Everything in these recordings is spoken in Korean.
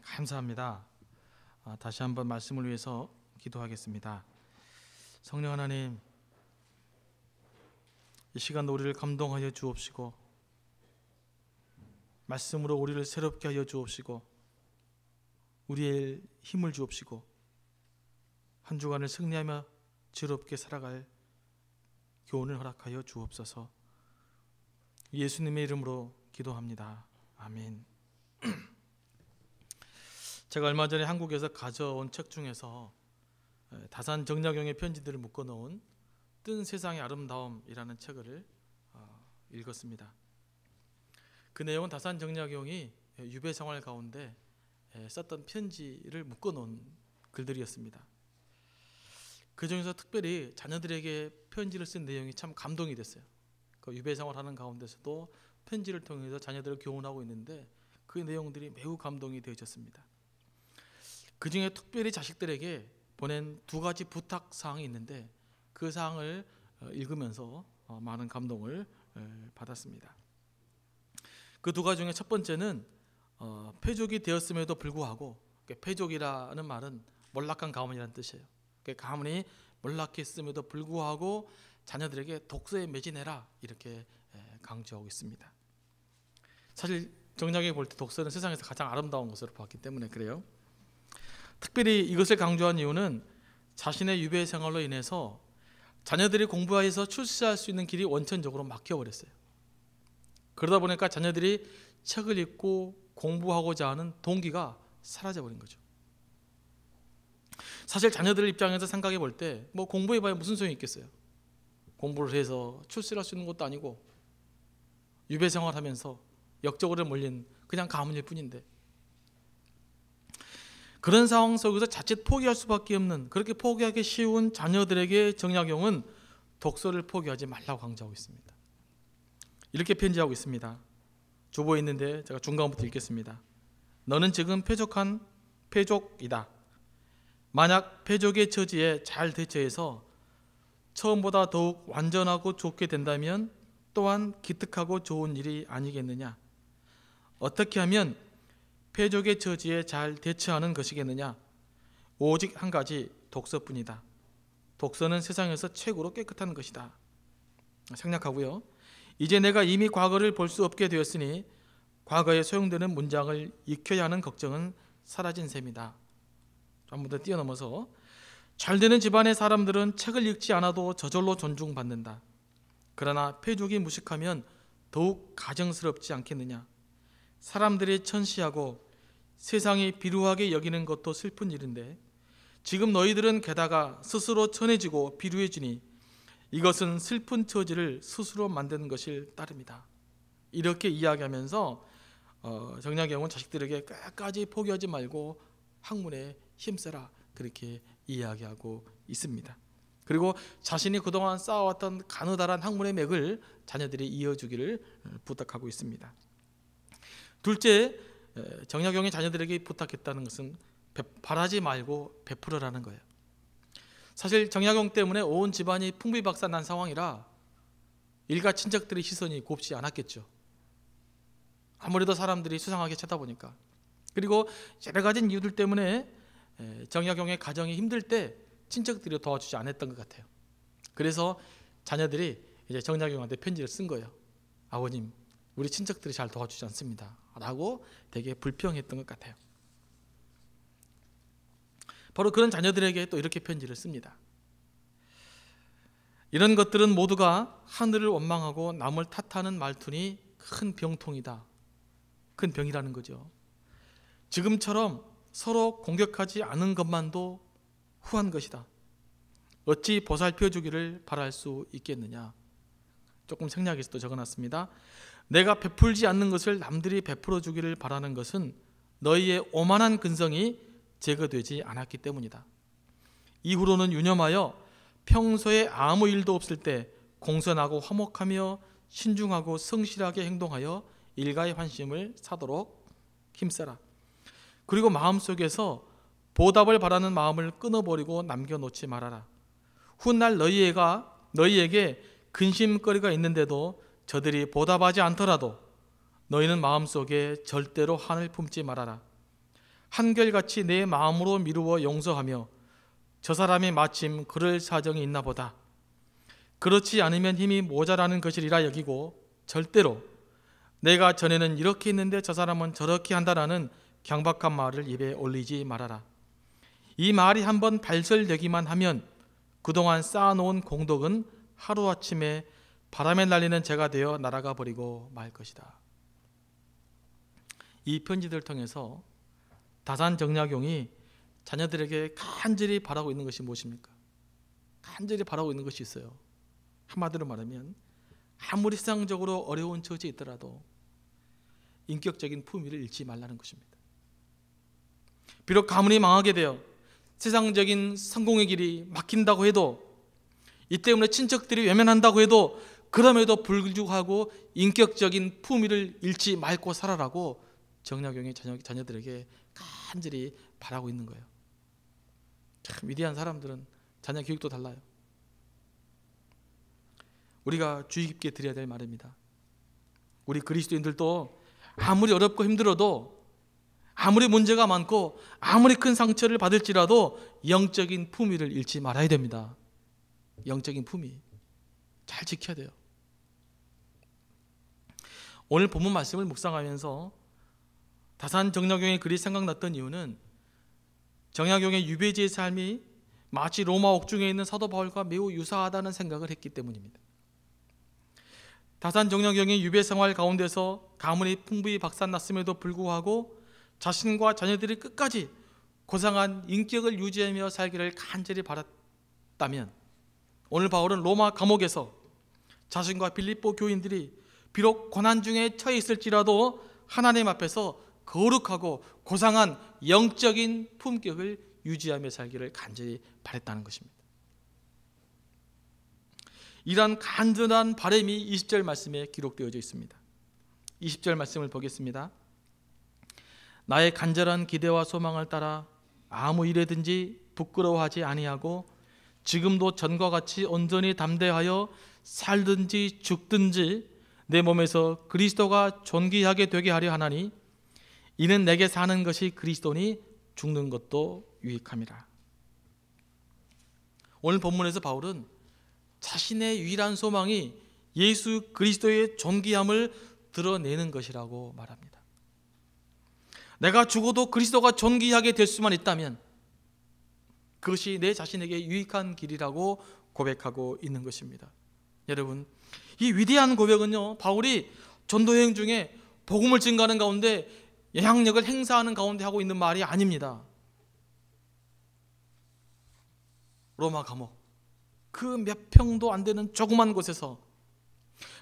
감사합니다. 다시 한번 말씀을 위해서 기도하겠습니다. 성령 하나님, 이 시간도 우리를 감동하여 주옵시고 말씀으로 우리를 새롭게 하여 주옵시고 우리의 힘을 주옵시고 한 주간을 승리하며 즐겁게 살아갈 교훈을 허락하여 주옵소서. 예수님의 이름으로 기도합니다. 아멘. 제가 얼마 전에 한국에서 가져온 책 중에서 다산 정약용의 편지들을 묶어놓은 뜬 세상의 아름다움이라는 책을 읽었습니다. 그 내용은 다산 정약용이 유배 생활 가운데 썼던 편지를 묶어놓은 글들이었습니다. 그 중에서 특별히 자녀들에게 편지를 쓴 내용이 참 감동이 됐어요. 그 유배 생활하는 가운데서도 편지를 통해서 자녀들을 교훈하고 있는데 그 내용들이 매우 감동이 되어졌습니다. 그 중에 특별히 자식들에게 보낸 두 가지 부탁 사항이 있는데 그 사항을 읽으면서 많은 감동을 받았습니다. 그 두 가지 중에 첫 번째는 패족이 되었음에도 불구하고, 패족이라는 말은 몰락한 가문이라는 뜻이에요. 가문이 몰락했음에도 불구하고 자녀들에게 독서에 매진해라, 이렇게 강조하고 있습니다. 사실 정작에 볼 때 독서는 세상에서 가장 아름다운 것으로 봤기 때문에 그래요. 특별히 이것을 강조한 이유는 자신의 유배 생활로 인해서 자녀들이 공부해서 출세할 수 있는 길이 원천적으로 막혀버렸어요. 그러다 보니까 자녀들이 책을 읽고 공부하고자 하는 동기가 사라져버린 거죠. 사실 자녀들 입장에서 생각해 볼 때 공부해봐야 무슨 소용이 있겠어요. 공부를 해서 출세할 수 있는 것도 아니고 유배 생활하면서 역적으로 몰린 그냥 가문일 뿐인데, 그런 상황 속에서 자칫 포기할 수밖에 없는, 그렇게 포기하기 쉬운 자녀들에게 정약용은 독서를 포기하지 말라고 강조하고 있습니다. 이렇게 편지하고 있습니다. 주보에 있는데 제가 중간부터 읽겠습니다. 너는 지금 패족이다. 만약 패족의 처지에 잘 대처해서 처음보다 더욱 완전하고 좋게 된다면 또한 기특하고 좋은 일이 아니겠느냐. 어떻게 하면 패족의 처지에 잘 대처하는 것이겠느냐. 오직 한 가지, 독서뿐이다. 독서는 세상에서 최고로 깨끗한 것이다. 생략하고요. 이제 내가 이미 과거를 볼 수 없게 되었으니 과거에 소용되는 문장을 익혀야 하는 걱정은 사라진 셈이다. 한 번 더 뛰어넘어서, 잘되는 집안의 사람들은 책을 읽지 않아도 저절로 존중받는다. 그러나 패족이 무식하면 더욱 가정스럽지 않겠느냐. 사람들이 천시하고 세상이 비루하게 여기는 것도 슬픈 일인데 지금 너희들은 게다가 스스로 천해지고 비루해지니 이것은 슬픈 처지를 스스로 만드는 것일 따름이다. 이렇게 이야기하면서 정약용은 자식들에게 끝까지 포기하지 말고 학문에 힘써라, 그렇게 이야기하고 있습니다. 그리고 자신이 그동안 쌓아왔던 가느다란 학문의 맥을 자녀들이 이어주기를 부탁하고 있습니다. 둘째, 정약용이 자녀들에게 부탁했다는 것은 바라지 말고 베풀어라는 거예요. 사실 정약용 때문에 온 집안이 풍비박산난 상황이라 일가 친척들의 시선이 곱지 않았겠죠. 아무래도 사람들이 수상하게 쳐다보니까. 그리고 여러 가지 이유들 때문에 정약용의 가정이 힘들 때 친척들이 도와주지 않았던 것 같아요. 그래서 자녀들이 이제 정약용한테 편지를 쓴 거예요. 아버님, 우리 친척들이 잘 도와주지 않습니다, 라고 되게 불평했던 것 같아요. 바로 그런 자녀들에게 또 이렇게 편지를 씁니다. 이런 것들은 모두가 하늘을 원망하고 남을 탓하는 말투니 큰 병통이다. 큰 병이라는 거죠. 지금처럼 서로 공격하지 않은 것만도 후한 것이다. 어찌 보살펴 주기를 바랄 수 있겠느냐. 조금 생략해서 또 적어놨습니다. 내가 베풀지 않는 것을 남들이 베풀어 주기를 바라는 것은 너희의 오만한 근성이 제거되지 않았기 때문이다. 이후로는 유념하여 평소에 아무 일도 없을 때 공손하고 화목하며 신중하고 성실하게 행동하여 일가의 환심을 사도록 힘써라. 그리고 마음속에서 보답을 바라는 마음을 끊어버리고 남겨놓지 말아라. 훗날 너희에게 근심거리가 있는데도 저들이 보답하지 않더라도 너희는 마음속에 절대로 한을 품지 말아라. 한결같이 내 마음으로 미루어 용서하며 저 사람이 마침 그럴 사정이 있나 보다. 그렇지 않으면 힘이 모자라는 것이리라 여기고 절대로 내가 전에는 이렇게 했는데 저 사람은 저렇게 한다라는 경박한 말을 입에 올리지 말아라. 이 말이 한번 발설되기만 하면 그동안 쌓아놓은 공덕은 하루아침에 바람에 날리는 재가 되어 날아가 버리고 말 것이다. 이 편지들을 통해서 다산정약용이 자녀들에게 간절히 바라고 있는 것이 무엇입니까? 간절히 바라고 있는 것이 있어요. 한마디로 말하면 아무리 세상적으로 어려운 처지에 있더라도 인격적인 품위를 잃지 말라는 것입니다. 비록 가문이 망하게 되어 세상적인 성공의 길이 막힌다고 해도, 이 때문에 친척들이 외면한다고 해도, 그럼에도 불구하고 인격적인 품위를 잃지 말고 살아라고 정약용의 자녀들에게 간절히 바라고 있는 거예요. 참 위대한 사람들은 자녀 교육도 달라요. 우리가 주의 깊게 드려야 될 말입니다. 우리 그리스도인들도 아무리 어렵고 힘들어도, 아무리 문제가 많고 아무리 큰 상처를 받을지라도 영적인 품위를 잃지 말아야 됩니다. 영적인 품위 잘 지켜야 돼요. 오늘 본문 말씀을 묵상하면서 다산 정약용의 글이 생각났던 이유는 정약용의 유배지의 삶이 마치 로마 옥중에 있는 사도 바울과 매우 유사하다는 생각을 했기 때문입니다. 다산 정약용의 유배 생활 가운데서 가문이 풍부히 박산났음에도 불구하고 자신과 자녀들이 끝까지 고상한 인격을 유지하며 살기를 간절히 바랐다면, 오늘 바울은 로마 감옥에서 자신과 빌립보 교인들이 비록 고난 중에 처해 있을지라도 하나님 앞에서 거룩하고 고상한 영적인 품격을 유지하며 살기를 간절히 바랬다는 것입니다. 이러한 간절한 바람이 20절 말씀에 기록되어져 있습니다. 20절 말씀을 보겠습니다. 나의 간절한 기대와 소망을 따라 아무 일에든지 부끄러워하지 아니하고 지금도 전과 같이 온전히 담대하여 살든지 죽든지 내 몸에서 그리스도가 존귀하게 되게 하려 하나니 이는 내게 사는 것이 그리스도니 죽는 것도 유익함이라. 오늘 본문에서 바울은 자신의 유일한 소망이 예수 그리스도의 존귀함을 드러내는 것이라고 말합니다. 내가 죽어도 그리스도가 존귀하게 될 수만 있다면 그것이 내 자신에게 유익한 길이라고 고백하고 있는 것입니다. 여러분, 이 위대한 고백은요, 바울이 전도여행 중에 복음을 증거하는 가운데 영향력을 행사하는 가운데 하고 있는 말이 아닙니다. 로마 감옥, 그 몇 평도 안 되는 조그만 곳에서,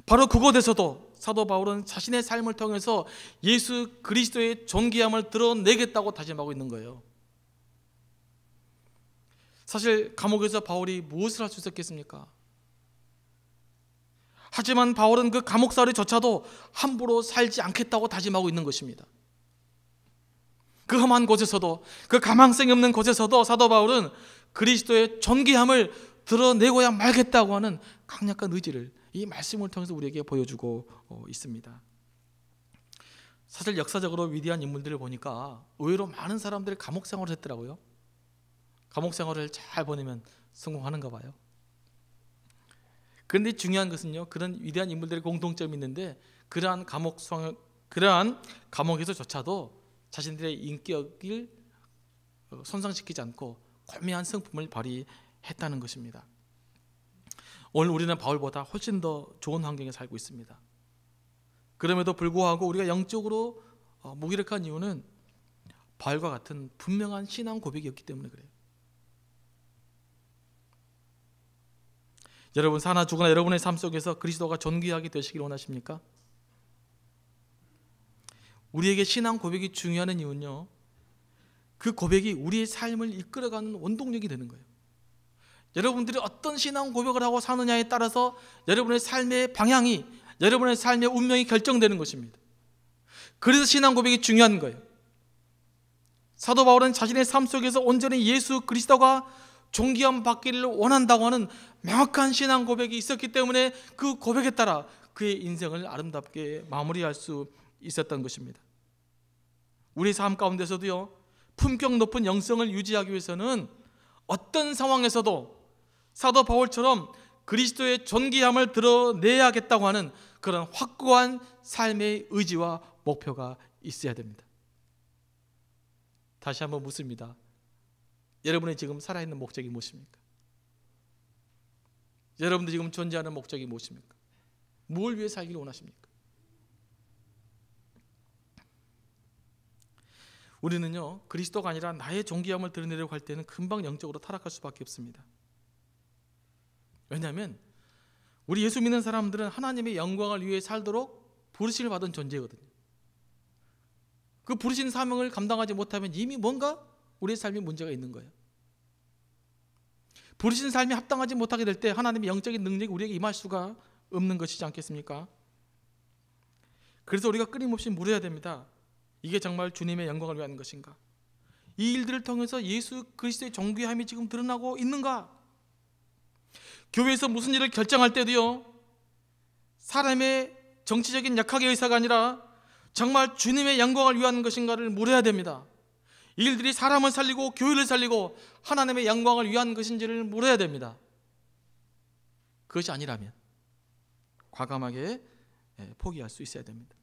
바로 그곳에서도 사도 바울은 자신의 삶을 통해서 예수 그리스도의 존귀함을 드러내겠다고 다짐하고 있는 거예요. 사실 감옥에서 바울이 무엇을 할 수 있었겠습니까? 하지만 바울은 그 감옥살이조차도 함부로 살지 않겠다고 다짐하고 있는 것입니다. 그 험한 곳에서도, 그 가망성이 없는 곳에서도 사도 바울은 그리스도의 존귀함을 드러내고야 말겠다고 하는 강력한 의지를 이 말씀을 통해서 우리에게 보여주고 있습니다. 사실 역사적으로 위대한 인물들을 보니까 의외로 많은 사람들이 감옥 생활을 했더라고요. 감옥 생활을 잘 보내면 성공하는가 봐요. 그런데 중요한 것은요, 그런 위대한 인물들의 공통점이 있는데 그러한 감옥에서조차도 자신들의 인격을 손상시키지 않고 고귀한 성품을 발휘했다는 것입니다. 오늘 우리는 바울보다 훨씬 더 좋은 환경에 살고 있습니다. 그럼에도 불구하고 우리가 영적으로 무기력한 이유는 바울과 같은 분명한 신앙 고백이었기 때문에 그래요. 여러분, 사나 죽으나 여러분의 삶 속에서 그리스도가 존귀하게 되시길 원하십니까? 우리에게 신앙 고백이 중요한 이유는요, 그 고백이 우리의 삶을 이끌어가는 원동력이 되는 거예요. 여러분들이 어떤 신앙 고백을 하고 사느냐에 따라서 여러분의 삶의 방향이, 여러분의 삶의 운명이 결정되는 것입니다. 그래서 신앙 고백이 중요한 거예요. 사도 바울은 자신의 삶 속에서 온전히 예수 그리스도가 존귀함 받기를 원한다고 하는 명확한 신앙 고백이 있었기 때문에 그 고백에 따라 그의 인생을 아름답게 마무리할 수 있었던 것입니다. 우리 삶 가운데서도요, 품격 높은 영성을 유지하기 위해서는 어떤 상황에서도 사도 바울처럼 그리스도의 존귀함을 드러내야겠다고 하는 그런 확고한 삶의 의지와 목표가 있어야 됩니다. 다시 한번 묻습니다. 여러분의 지금 살아있는 목적이 무엇입니까? 여러분들이 지금 존재하는 목적이 무엇입니까? 뭘 위해 살기를 원하십니까? 우리는요, 그리스도가 아니라 나의 존귀함을 드러내려고 할 때는 금방 영적으로 타락할 수밖에 없습니다. 왜냐하면 우리 예수 믿는 사람들은 하나님의 영광을 위해 살도록 부르심을 받은 존재거든요. 그 부르신 사명을 감당하지 못하면 이미 뭔가 우리의 삶에 문제가 있는 거예요. 부르신 삶에 합당하지 못하게 될 때 하나님의 영적인 능력이 우리에게 임할 수가 없는 것이지 않겠습니까? 그래서 우리가 끊임없이 물어야 됩니다. 이게 정말 주님의 영광을 위한 것인가? 이 일들을 통해서 예수 그리스도의 존귀함이 지금 드러나고 있는가? 교회에서 무슨 일을 결정할 때도요, 사람의 정치적인 약학의 의사가 아니라 정말 주님의 영광을 위한 것인가를 물어야 됩니다. 이 일들이 사람을 살리고 교회를 살리고 하나님의 영광을 위한 것인지를 물어야 됩니다. 그것이 아니라면 과감하게 포기할 수 있어야 됩니다.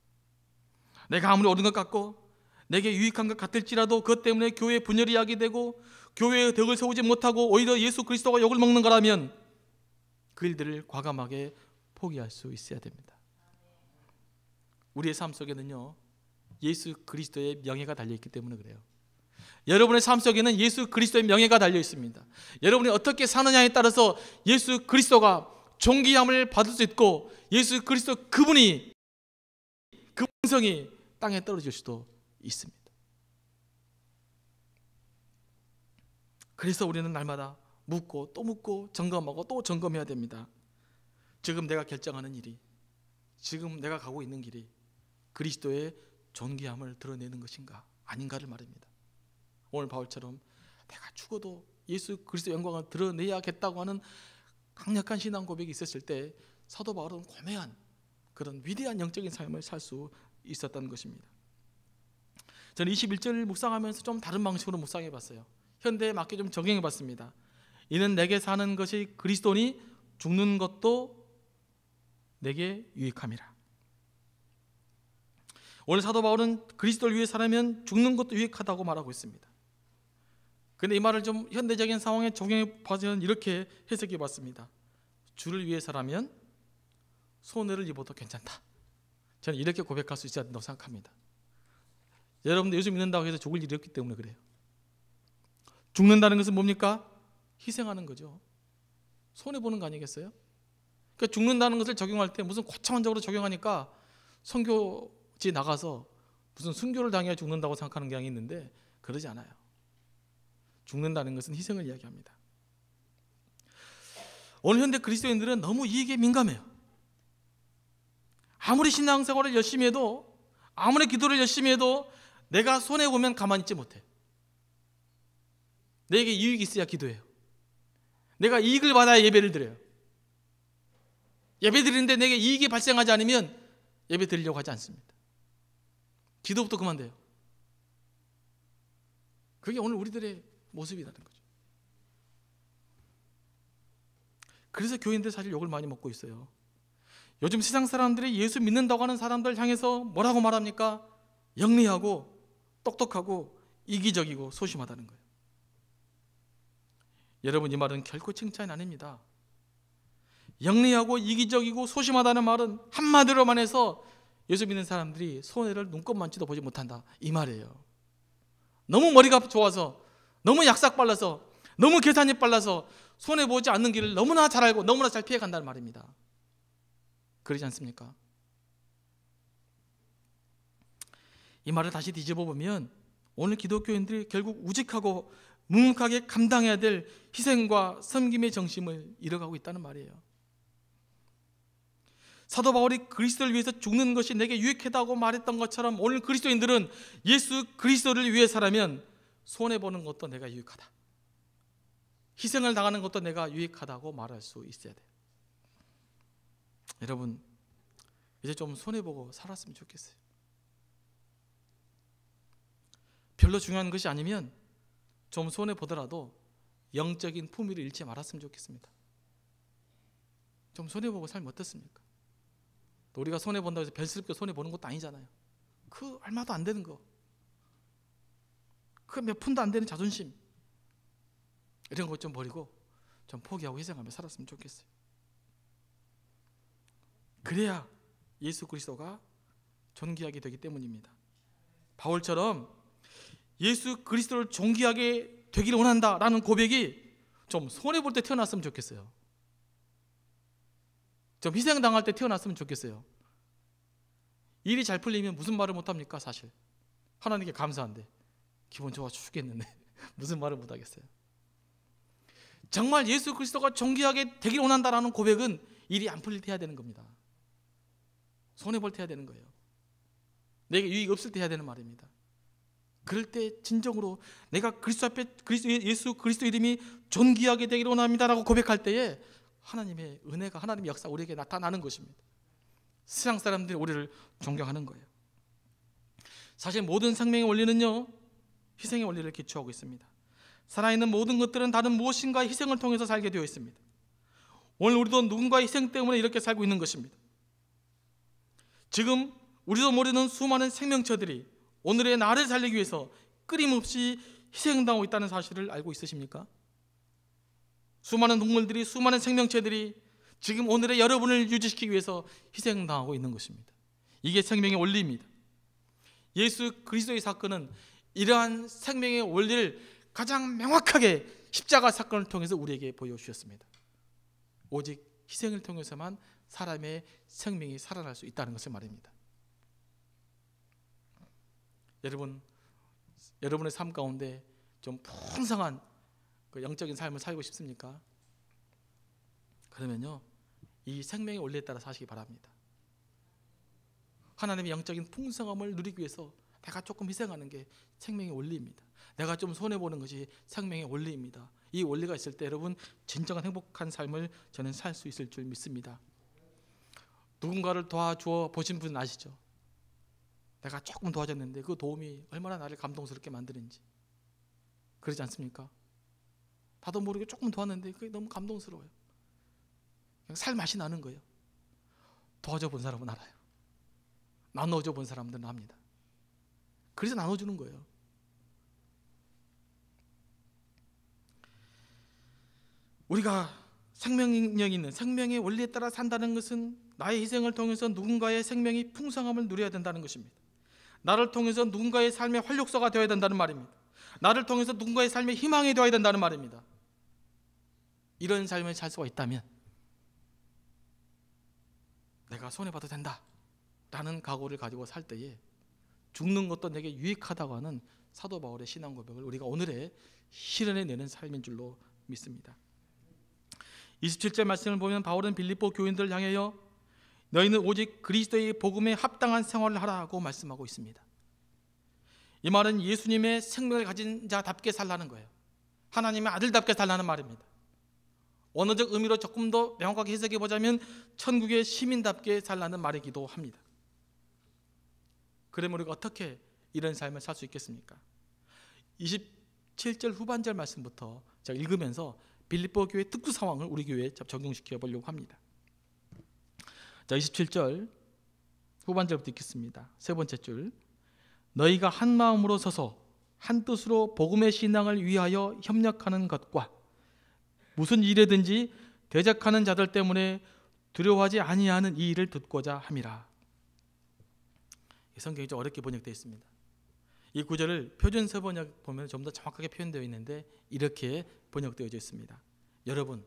내가 아무리 옳은 것 같고 내게 유익한 것 같을지라도 그것 때문에 교회에 분열이 야기되고 교회의 덕을 세우지 못하고 오히려 예수 그리스도가 욕을 먹는 거라면 그 일들을 과감하게 포기할 수 있어야 됩니다. 우리의 삶 속에는요, 예수 그리스도의 명예가 달려있기 때문에 그래요. 여러분의 삶 속에는 예수 그리스도의 명예가 달려 있습니다. 여러분이 어떻게 사느냐에 따라서 예수 그리스도가 존귀함을 받을 수 있고 예수 그리스도 그분이, 그 본성이 땅에 떨어질 수도 있습니다. 그래서 우리는 날마다 묻고 또 묻고 점검하고 또 점검해야 됩니다. 지금 내가 결정하는 일이, 지금 내가 가고 있는 길이 그리스도의 존귀함을 드러내는 것인가 아닌가를 말입니다. 오늘 바울처럼 내가 죽어도 예수 그리스도의 영광을 드러내야겠다고 하는 강력한 신앙 고백이 있었을 때 사도 바울은 고매한 그런 위대한 영적인 삶을 살 수 있었던 것입니다. 저는 21절 묵상하면서 좀 다른 방식으로 묵상해 봤어요. 현대에 맞게 좀 적용해 봤습니다. 이는 내게 사는 것이 그리스도니 죽는 것도 내게 유익함이라. 오늘 사도 바울은 그리스도를 위해 살면 죽는 것도 유익하다고 말하고 있습니다. 그런데 이 말을 좀 현대적인 상황에 적용해 봐서는 이렇게 해석해 봤습니다. 주를 위해 살면 손해를 입어도 괜찮다. 저는 이렇게 고백할 수 있어야 된다고 생각합니다. 여러분들 예수 믿는다고 해서 죽을 일이 없기 때문에 그래요. 죽는다는 것은 뭡니까? 희생하는 거죠. 손해보는 거 아니겠어요? 그러니까 죽는다는 것을 적용할 때 무슨 고차원적으로 적용하니까 선교지 나가서 무슨 순교를 당해 죽는다고 생각하는 경향이 있는데 그러지 않아요. 죽는다는 것은 희생을 이야기합니다. 오늘 현대 그리스도인들은 너무 이익에 민감해요. 아무리 신앙생활을 열심히 해도, 아무리 기도를 열심히 해도 내가 손해보면 가만히 있지 못해. 내게 이익이 있어야 기도해요. 내가 이익을 받아야 예배를 드려요. 예배 드리는데 내게 이익이 발생하지 않으면 예배 드리려고 하지 않습니다. 기도부터 그만돼요. 그게 오늘 우리들의 모습이라는 거죠. 그래서 교인들 사실 욕을 많이 먹고 있어요. 요즘 세상 사람들이 예수 믿는다고 하는 사람들 향해서 뭐라고 말합니까? 영리하고 똑똑하고 이기적이고 소심하다는 거예요. 여러분, 이 말은 결코 칭찬이 아닙니다. 영리하고 이기적이고 소심하다는 말은 한마디로만 해서 예수 믿는 사람들이 손해를 눈꼽만치도 보지 못한다, 이 말이에요. 너무 머리가 좋아서, 너무 약삭 빨라서, 너무 계산이 빨라서 손해보지 않는 길을 너무나 잘 알고 너무나 잘 피해간다는 말입니다. 그러지 않습니까? 이 말을 다시 뒤집어 보면 오늘 기독교인들이 결국 우직하고 묵묵하게 감당해야 될 희생과 섬김의 정신을 잃어가고 있다는 말이에요. 사도 바울이 그리스도를 위해서 죽는 것이 내게 유익하다고 말했던 것처럼 오늘 그리스도인들은 예수 그리스도를 위해 살면 손해보는 것도 내가 유익하다, 희생을 당하는 것도 내가 유익하다고 말할 수 있어야 돼요. 여러분, 이제 좀 손해보고 살았으면 좋겠어요. 별로 중요한 것이 아니면 좀 손해 보더라도 영적인 품위를 잃지 말았으면 좋겠습니다. 좀 손해 보고 살면 어떻습니까? 또 우리가 손해 본다고 해서 별스럽게 손해 보는 것도 아니잖아요. 그 얼마도 안 되는 거, 그 몇 푼도 안 되는 자존심, 이런 것 좀 버리고 좀 포기하고 희생하며 살았으면 좋겠어요. 그래야 예수 그리스도가 존귀하게 되기 때문입니다. 바울처럼 예수 그리스도를 존귀하게 되기를 원한다라는 고백이 좀 손해볼 때 태어났으면 좋겠어요. 좀 희생당할 때 태어났으면 좋겠어요. 일이 잘 풀리면 무슨 말을 못합니까? 사실 하나님께 감사한데 기분 좋아 죽겠는데 무슨 말을 못하겠어요. 정말 예수 그리스도가 존귀하게 되기를 원한다라는 고백은 일이 안 풀릴 때 해야 되는 겁니다. 손해볼 때 해야 되는 거예요. 내게 유익 없을 때 해야 되는 말입니다. 그럴 때 진정으로 내가 그리스도 앞에 예수 그리스도 이름이 존귀하게 되기를 원합니다라고 고백할 때에 하나님의 은혜가, 하나님의 역사 우리에게 나타나는 것입니다. 세상 사람들이 우리를 존경하는 거예요. 사실 모든 생명의 원리는요, 희생의 원리를 기초하고 있습니다. 살아있는 모든 것들은 다른 무엇인가의 희생을 통해서 살게 되어 있습니다. 오늘 우리도 누군가의 희생 때문에 이렇게 살고 있는 것입니다. 지금 우리도 모르는 수많은 생명체들이 오늘의 나를 살리기 위해서 끊임없이 희생당하고 있다는 사실을 알고 있으십니까? 수많은 동물들이, 수많은 생명체들이 지금 오늘의 여러분을 유지시키기 위해서 희생당하고 있는 것입니다. 이게 생명의 원리입니다. 예수 그리스도의 사건은 이러한 생명의 원리를 가장 명확하게 십자가 사건을 통해서 우리에게 보여주셨습니다. 오직 희생을 통해서만 사람의 생명이 살아날 수 있다는 것을 말입니다. 여러분의 삶 가운데 좀 풍성한 그 영적인 삶을 살고 싶습니까? 그러면요, 이 생명의 원리에 따라 사시기 바랍니다. 하나님의 영적인 풍성함을 누리기 위해서 내가 조금 희생하는 게 생명의 원리입니다. 내가 좀 손해보는 것이 생명의 원리입니다. 이 원리가 있을 때 여러분 진정한 행복한 삶을 저는 살 수 있을 줄 믿습니다. 누군가를 도와주어 보신 분 아시죠? 내가 조금 도와줬는데 그 도움이 얼마나 나를 감동스럽게 만드는지. 그러지 않습니까? 나도 모르게 조금 도왔는데 그게 너무 감동스러워요. 그냥 살 맛이 나는 거예요. 도와줘 본 사람은 알아요. 나눠줘 본 사람들은 압니다. 그래서 나눠주는 거예요. 우리가 생명력 있는 생명의 원리에 따라 산다는 것은 나의 희생을 통해서 누군가의 생명이 풍성함을 누려야 된다는 것입니다. 나를 통해서 누군가의 삶의 활력소가 되어야 된다는 말입니다. 나를 통해서 누군가의 삶의 희망이 되어야 된다는 말입니다. 이런 삶을 살 수가 있다면 내가 손해봐도 된다 라는 각오를 가지고 살 때에 죽는 것도 내게 유익하다고 하는 사도 바울의 신앙 고백을 우리가 오늘의 실현해내는 삶인 줄로 믿습니다. 27절 말씀을 보면 바울은 빌립보 교인들을 향하여 너희는 오직 그리스도의 복음에 합당한 생활을 하라고 말씀하고 있습니다. 이 말은 예수님의 생명을 가진 자답게 살라는 거예요. 하나님의 아들답게 살라는 말입니다. 언어적 의미로 조금 더 명확하게 해석해 보자면 천국의 시민답게 살라는 말이기도 합니다. 그러면 우리가 어떻게 이런 삶을 살 수 있겠습니까? 27절 후반절 말씀부터 제가 읽으면서 빌립보 교회 특수 상황을 우리 교회에 적용시켜 보려고 합니다. 자, 27절 후반절부터 읽겠습니다. 세 번째 줄. 너희가 한 마음으로 서서 한 뜻으로 복음의 신앙을 위하여 협력하는 것과 무슨 일에든지 대적하는 자들 때문에 두려워하지 아니하는 이 일을 듣고자 함이라. 성경이 좀 어렵게 번역되어 있습니다. 이 구절을 표준서 번역 보면 좀 더 정확하게 표현되어 있는데 이렇게 번역되어 있습니다. 여러분,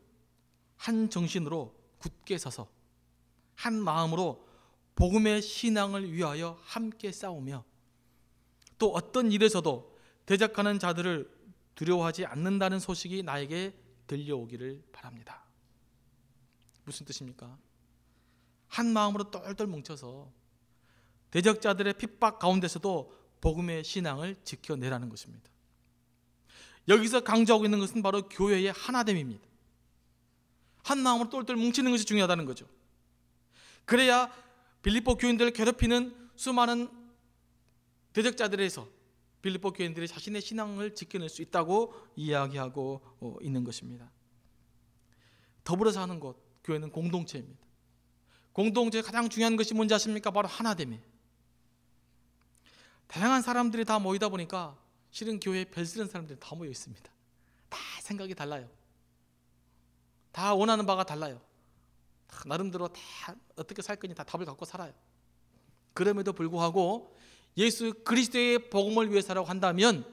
한 정신으로 굳게 서서 한 마음으로 복음의 신앙을 위하여 함께 싸우며 또 어떤 일에서도 대적하는 자들을 두려워하지 않는다는 소식이 나에게 들려오기를 바랍니다. 무슨 뜻입니까? 한 마음으로 똘똘 뭉쳐서 대적자들의 핍박 가운데서도 복음의 신앙을 지켜내라는 것입니다. 여기서 강조하고 있는 것은 바로 교회의 하나됨입니다. 한 마음으로 똘똘 뭉치는 것이 중요하다는 거죠. 그래야 빌립보 교인들을 괴롭히는 수많은 대적자들에서 빌립보 교인들이 자신의 신앙을 지켜낼 수 있다고 이야기하고 있는 것입니다. 더불어 사는 것, 교회는 공동체입니다. 공동체의 가장 중요한 것이 뭔지 아십니까? 바로 하나됨이에요. 다양한 사람들이 다 모이다 보니까 실은 교회에 별 쓰는 사람들이 다 모여 있습니다. 다 생각이 달라요. 다 원하는 바가 달라요. 다 나름대로 다 어떻게 살 거니 다 답을 갖고 살아요. 그럼에도 불구하고 예수 그리스도의 복음을 위해서라고 한다면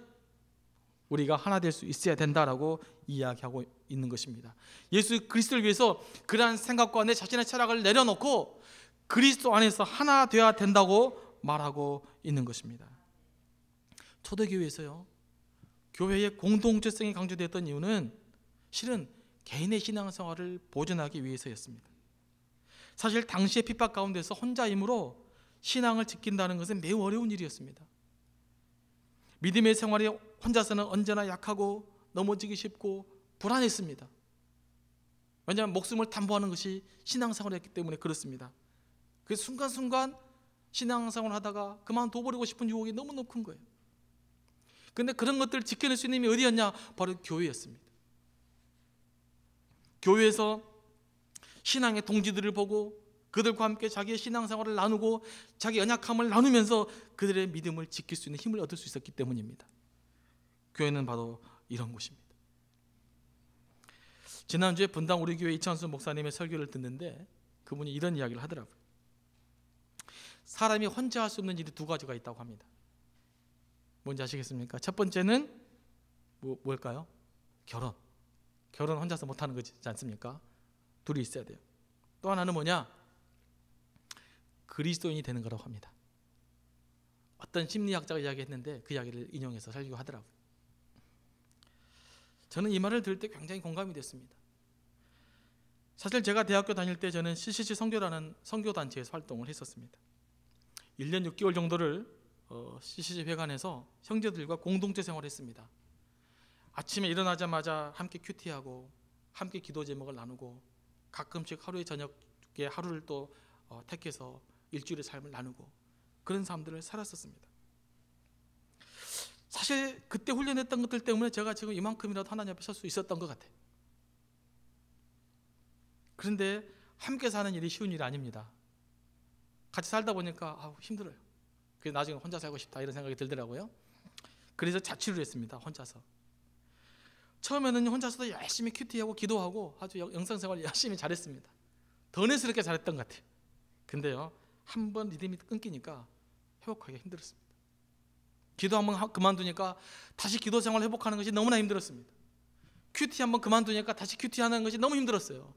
우리가 하나 될 수 있어야 된다라고 이야기하고 있는 것입니다. 예수 그리스도를 위해서 그러한 생각과 내 자신의 철학을 내려놓고 그리스도 안에서 하나 되어야 된다고 말하고 있는 것입니다. 초대교회에서요, 교회의 공동체성이 강조되었던 이유는 실은 개인의 신앙생활을 보존하기 위해서였습니다. 사실 당시의 핍박 가운데서 혼자 힘으로 신앙을 지킨다는 것은 매우 어려운 일이었습니다. 믿음의 생활이 혼자서는 언제나 약하고 넘어지기 쉽고 불안했습니다. 왜냐하면 목숨을 담보하는 것이 신앙생활이었기 때문에 그렇습니다. 그 순간순간 신앙생활을 하다가 그만둬버리고 싶은 유혹이 너무너무 큰 거예요. 그런데 그런 것들을 지켜낼 수 있는 힘이 어디였냐? 바로 교회였습니다. 교회에서 신앙의 동지들을 보고 그들과 함께 자기의 신앙생활을 나누고 자기 연약함을 나누면서 그들의 믿음을 지킬 수 있는 힘을 얻을 수 있었기 때문입니다. 교회는 바로 이런 곳입니다. 지난주에 분당 우리 교회 이찬수 목사님의 설교를 듣는데 그분이 이런 이야기를 하더라고요. 사람이 혼자 할 수 없는 일이 두 가지가 있다고 합니다. 뭔지 아시겠습니까? 첫 번째는 뭘까요? 결혼 혼자서 못하는 거지 않습니까? 둘이 있어야 돼요. 또 하나는 뭐냐? 그리스도인이 되는 거라고 합니다. 어떤 심리학자가 이야기했는데 그 이야기를 인용해서 설교하더라고요. 저는 이 말을 들을 때 굉장히 공감이 됐습니다. 사실 제가 대학교 다닐 때 저는 CCC 선교라는 선교단체에서 활동을 했었습니다. 1년 6개월 정도를 CCC 회관에서 형제들과 공동체 생활을 했습니다. 아침에 일어나자마자 함께 큐티하고 함께 기도 제목을 나누고 가끔씩 하루의 저녁에 하루를 또 택해서 일주일의 삶을 나누고 그런 삶들을 살았었습니다. 사실 그때 훈련했던 것들 때문에 제가 지금 이만큼이라도 하나님 앞에 설 수 있었던 것 같아요. 그런데 함께 사는 일이 쉬운 일이 아닙니다. 같이 살다 보니까 힘들어요. 그래서 나중에 혼자 살고 싶다 이런 생각이 들더라고요. 그래서 자취를 했습니다. 혼자서. 처음에는 혼자서도 열심히 큐티하고 기도하고 아주 영성생활 열심히 잘했습니다. 더 은혜스럽게 잘했던 것 같아요. 근데요, 한번 리듬이 끊기니까 회복하기가 힘들었습니다. 기도 한번 그만두니까 다시 기도 생활 회복하는 것이 너무나 힘들었습니다. 큐티 한번 그만두니까 다시 큐티하는 것이 너무 힘들었어요.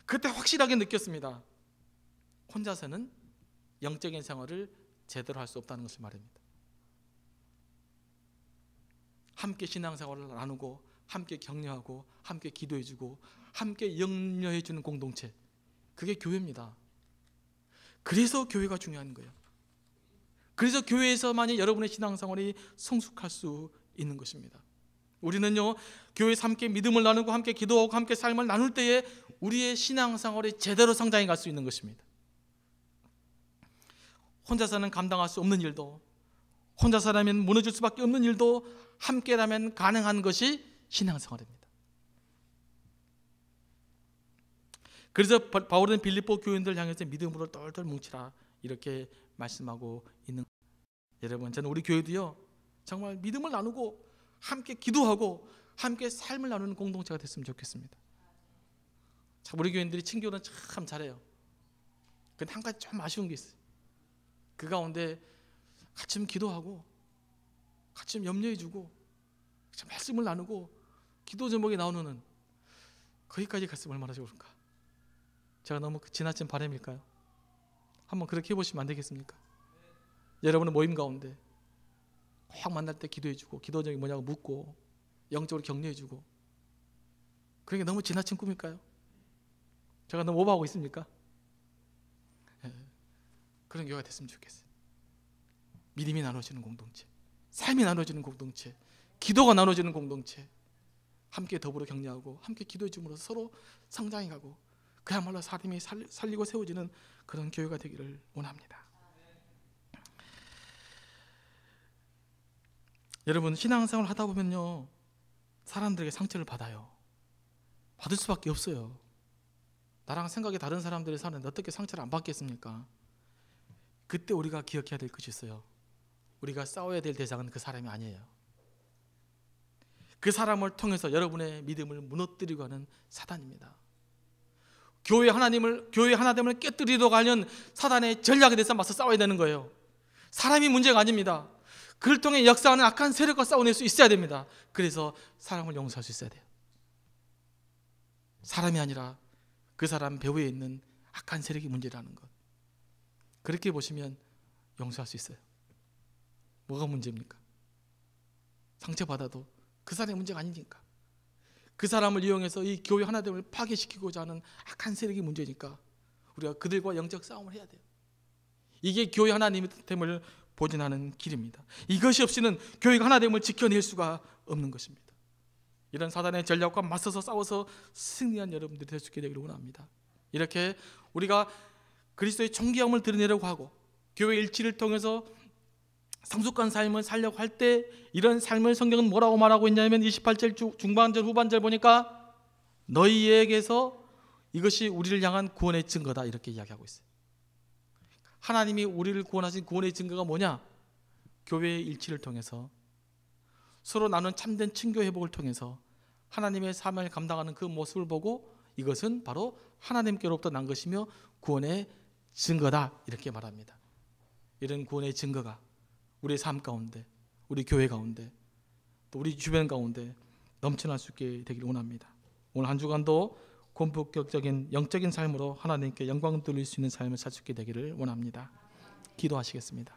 그때 확실하게 느꼈습니다. 혼자서는 영적인 생활을 제대로 할 수 없다는 것을 말입니다. 함께 신앙생활을 나누고 함께 격려하고 함께 기도해주고 함께 격려해주는 공동체, 그게 교회입니다. 그래서 교회가 중요한 거예요. 그래서 교회에서만이 여러분의 신앙생활이 성숙할 수 있는 것입니다. 우리는요, 교회에서 함께 믿음을 나누고 함께 기도하고 함께 삶을 나눌 때에 우리의 신앙생활이 제대로 성장해 갈 수 있는 것입니다. 혼자서는 감당할 수 없는 일도, 혼자서라면 무너질 수밖에 없는 일도 함께라면 가능한 것이 신앙생활입니다. 그래서 바울은 빌립보 교인들 향해서 믿음으로 똘똘 뭉치라 이렇게 말씀하고 있는 거예요. 여러분, 저는 우리 교회도요, 정말 믿음을 나누고 함께 기도하고 함께 삶을 나누는 공동체가 됐으면 좋겠습니다. 참, 우리 교인들이 친교는 참 잘해요. 근데 한 가지 좀 아쉬운 게 있어요. 그 가운데 같이 좀 기도하고 같이 좀 염려해주고 말씀을 나누고 기도 제목이 나오는 거기까지 갔으면 얼마나 좋을까. 제가 너무 지나친 바람일까요? 한번 그렇게 해보시면 안 되겠습니까? 여러분의 모임 가운데 꼭 만날 때 기도해주고 기도 제목이 뭐냐고 묻고 영적으로 격려해주고, 그게 너무 지나친 꿈일까요? 제가 너무 오버하고 있습니까? 그런 교회가 됐으면 좋겠어요. 믿음이 나눠지는 공동체, 삶이 나눠지는 공동체, 기도가 나눠지는 공동체, 함께 더불어 격려하고 함께 기도해 줌으로써 서로 성장해 가고 그야말로 사람이 살리고 세워지는 그런 교회가 되기를 원합니다. 여러분, 신앙생활을 하다 보면요, 사람들에게 상처를 받아요. 받을 수밖에 없어요. 나랑 생각이 다른 사람들이 사는데 어떻게 상처를 안 받겠습니까? 그때 우리가 기억해야 될 것이 있어요. 우리가 싸워야 될 대상은 그 사람이 아니에요. 그 사람을 통해서 여러분의 믿음을 무너뜨리고 하는 사단입니다. 교회 하나됨을 깨뜨리려고 하는 사단의 전략에 대해서 맞서 싸워야 되는 거예요. 사람이 문제가 아닙니다. 그를 통해 역사하는 악한 세력과 싸워낼 수 있어야 됩니다. 그래서 사람을 용서할 수 있어야 돼요. 사람이 아니라 그 사람 배후에 있는 악한 세력이 문제라는 것, 그렇게 보시면 용서할 수 있어요. 뭐가 문제입니까? 상처받아도 그 사람의 문제가 아니니까. 그 사람을 이용해서 이 교회 하나됨을 파괴시키고자 하는 악한 세력이 문제니까 우리가 그들과 영적 싸움을 해야 돼요. 이게 교회 하나됨을 보존하는 길입니다. 이것이 없이는 교회가 하나됨을 지켜낼 수가 없는 것입니다. 이런 사단의 전략과 맞서서 싸워서 승리한 여러분들이 될 수 있게 되기를 원합니다. 이렇게 우리가 그리스도의 존귀함을 드러내려고 하고 교회 일치를 통해서 성숙한 삶을 살려고 할 때 이런 삶을 성경은 뭐라고 말하고 있냐면 28절 중반절 후반절 보니까 너희에게서 이것이 우리를 향한 구원의 증거다 이렇게 이야기하고 있어요. 하나님이 우리를 구원하신 구원의 증거가 뭐냐? 교회의 일치를 통해서 서로 나눈 참된 친교 회복을 통해서 하나님의 삶을 감당하는 그 모습을 보고 이것은 바로 하나님께로부터 난 것이며 구원의 증거다 이렇게 말합니다. 이런 구원의 증거가 우리의 삶 가운데, 우리 교회 가운데, 또 우리 주변 가운데 넘쳐날 수 있게 되기를 원합니다. 오늘 한 주간도 본격적인 영적인 삶으로 하나님께 영광 돌릴 수 있는 삶을 살 수 있게 되기를 원합니다. 기도하시겠습니다.